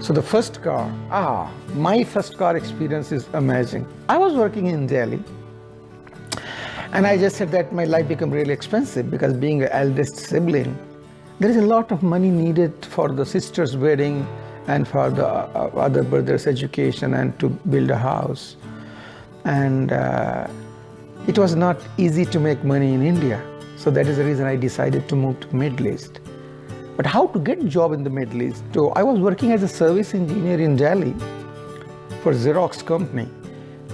So the first car, my first car experience is amazing. I was working in Delhi, and I just said that my life became really expensive because being an eldest sibling, there is a lot of money needed for the sister's wedding and for the other brother's education and to build a house. And it was not easy to make money in India. So that is the reason I decided to move to Middle East. But how to get a job in the Middle East? So I was working as a service engineer in Delhi for Xerox company.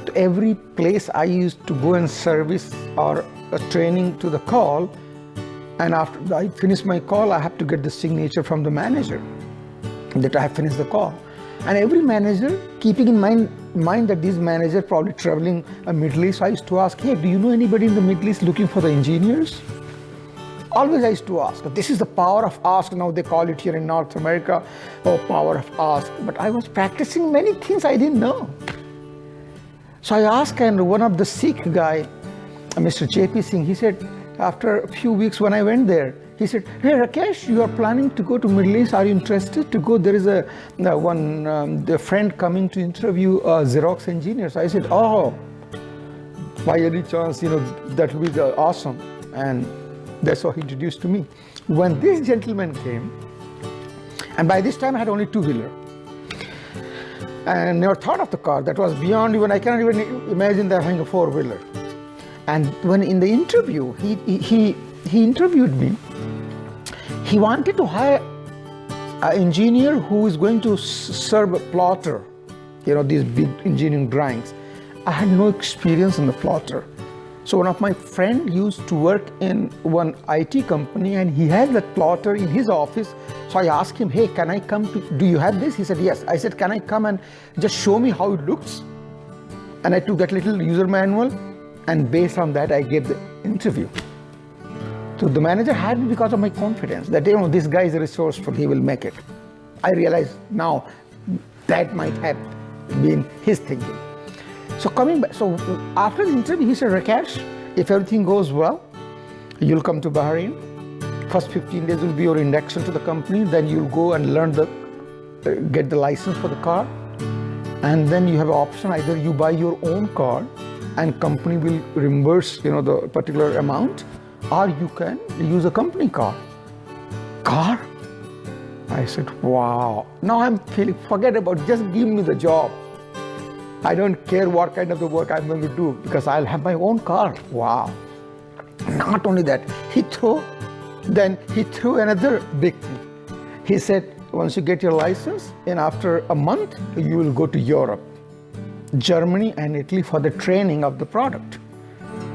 To every place I used to go and service or a training to the call, and after I finish my call, I have to get the signature from the manager that I have finished the call. And every manager, keeping in mind that this manager probably traveling a Middle East, I used to ask, hey, do you know anybody in the Middle East looking for the engineers? Always I used to ask. This is the power of ask. Now they call it here in North America, power of ask. But I was practicing many things I didn't know. So I asked, and one of the Sikh guy, Mr. J.P. Singh, he said, after a few weeks when I went there, he said, hey Rakesh, you are planning to go to Middle East. Are you interested to go? There is a friend coming to interview a Xerox engineer. So I said, oh, by any chance, that will be awesome. And that's how he introduced to me. When this gentleman came, and by this time I had only two-wheeler, and never thought of the car. That was beyond even, I cannot even imagine that having a four-wheeler. And when in the interview, he interviewed me, he wanted to hire an engineer who is going to serve a plotter, these big engineering drawings. I had no experience in the plotter. So one of my friends used to work in one IT company, and he had that plotter in his office. So I asked him, hey, can I come do you have this? He said, yes. I said, can I come and just show me how it looks? And I took that little user manual, and based on that, I gave the interview. So the manager had me because of my confidence that, this guy is resourceful, he will make it. I realize now that might have been his thinking. So coming back, so after the interview, he said, Rakesh, if everything goes well, you'll come to Bahrain. First 15 days will be your induction to the company. Then you'll go and learn get the license for the car. And then you have an option, either you buy your own car and company will reimburse, the particular amount, or you can use a company car. Car? I said, wow. Now I'm feeling, forget about it, just give me the job. I don't care what kind of the work I'm going to do because I'll have my own car. Wow. Not only that, he threw another big thing. He said, once you get your license, and after a month, you will go to Europe, Germany and Italy for the training of the product.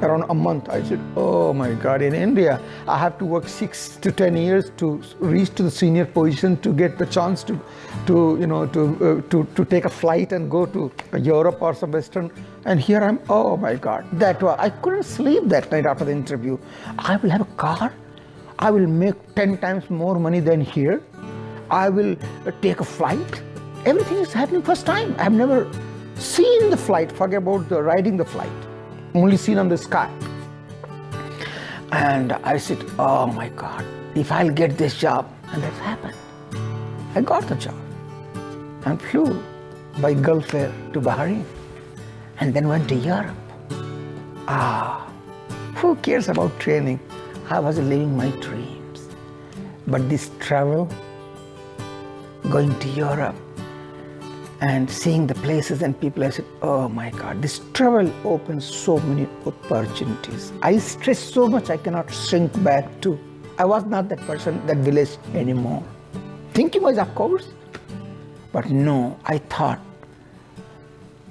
Around a month. I said, oh my God, in India, I have to work 6 to 10 years to reach to the senior position to get the chance to take a flight and go to Europe or some Western. And here I'm, oh my God, I couldn't sleep that night after the interview. I will have a car. I will make 10 times more money than here. I will take a flight. Everything is happening first time. I have never seen the flight, forget about riding the flight. Only seen on the sky. And I said, oh my God, if I'll get this job, and that happened. I got the job and flew by Gulf Air to Bahrain and then went to Europe. Who cares about training? I was living my dreams. But this travel, going to Europe, and seeing the places and people, I said, oh my God, this travel opens so many opportunities. I stress so much I cannot shrink back to. I was not that person, that village anymore. Thinking was, of course, but no, I thought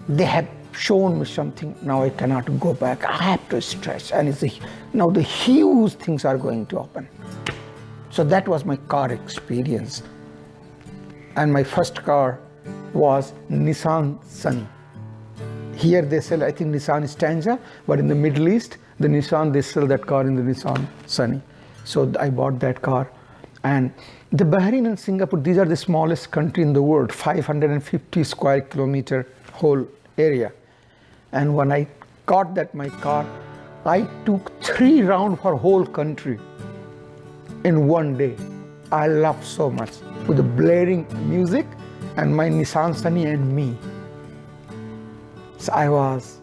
they have shown me something, now I cannot go back. I have to stretch, and now the huge things are going to open. So that was my car experience. And my first car was Nissan Sunny. Here they sell, I think, Nissan Stanza, but in the Middle East, the Nissan, they sell that car in the Nissan Sunny. So I bought that car. And the Bahrain and Singapore, these are the smallest country in the world, 550 square kilometer whole area. And when I got my car, I took 3 rounds for whole country in one day. I loved so much with the blaring music and my Nissan Sunny and me. So I was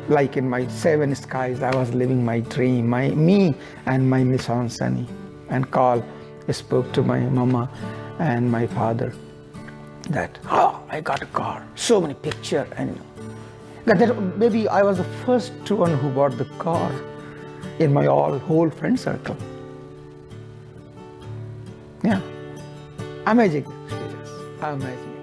like in my 7 skies, I was living my dream, me and my Nissan Sunny. And Carl spoke to my mama and my father that, I got a car, so many pictures, and that maybe I was the first one who bought the car in my whole friend circle. Yeah, amazing experience, amazing.